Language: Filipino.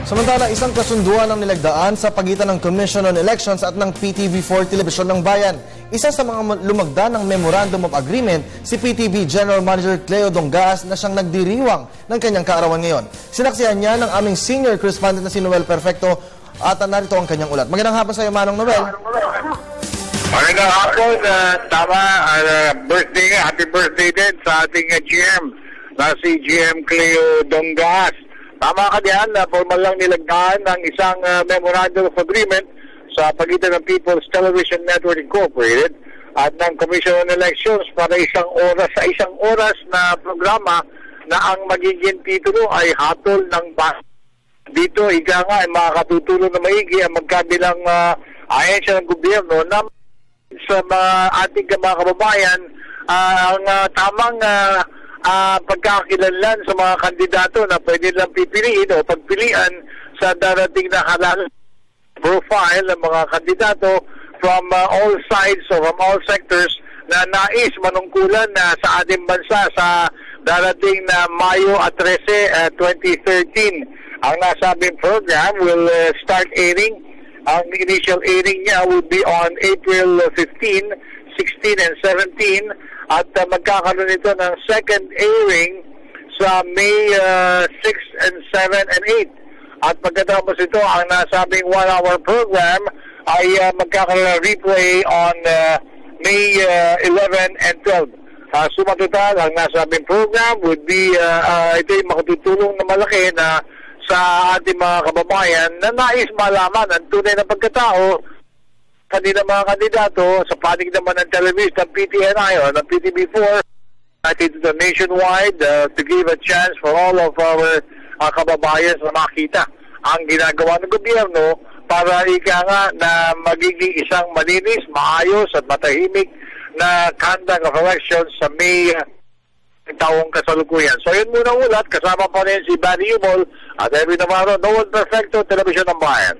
Samantala, isang kasunduan ang nilagdaan sa pagitan ng Commission on Elections at ng PTV4 Telebisyon ng Bayan. Isa sa mga lumagda ng Memorandum of Agreement, si PTV General Manager Cleo Dongas na siyang nagdiriwang ng kanyang kaarawan ngayon. Sinaksihan niya ng aming senior correspondent na si Noel Perfecto at narito ang kanyang ulat. Magandang hapon sa iyo, Manong Noel. Magandang hapon, tama, birthday, happy birthday din sa ating GM na si GM Cleo Dongas. Tama ka diyan na formal lang nilagdaan ng isang Memorandum of Agreement sa pagitan ng People's Television Network Incorporated at ng Commission on Elections para isang oras na programa na ang magiging titulo ay Hatol ng Bayan. Dito, ika nga, ay makakatutulong na maigi ang magkabilang ahensya ng gobyerno na sa ating mga kababayan ang tamang pagkakakilanlan sa mga kandidato na pwede lang pipiliin o pagpilian sa darating na halal profile ng mga kandidato from all sides or from all sectors na nais manungkulan na sa ating bansa sa darating na Mayo 13, 2013. Ang nasabing program will start airing. Ang initial airing niya will be on April 15, 16, and 17 at magkakaroon ito ng second airing sa May 6 and 7 and 8. At pagkatapos ito, ang nasabing 1-hour program ay magkakaroon ng replay on May 11 and 12. Suma total, ang nasabing program would be, ito yung makatutulong na malaki na sa ating mga kababayan na nais malaman ang tunay na pagkatao kanina mga kandidato sa panig naman ng television ng PTNI o ng PTV4 at ito nationwide to give a chance for all of our kababayan na makita ang ginagawa ng gobyerno para ika nga na magiging isang malinis, maayos at matahimik na conduct of elections sa May taong kasalukuyan. So yun muna ulat, kasama pa rin si Barry Umol at Edwin Navarro, Noel Perfecto, Telebisyon ng Bayan.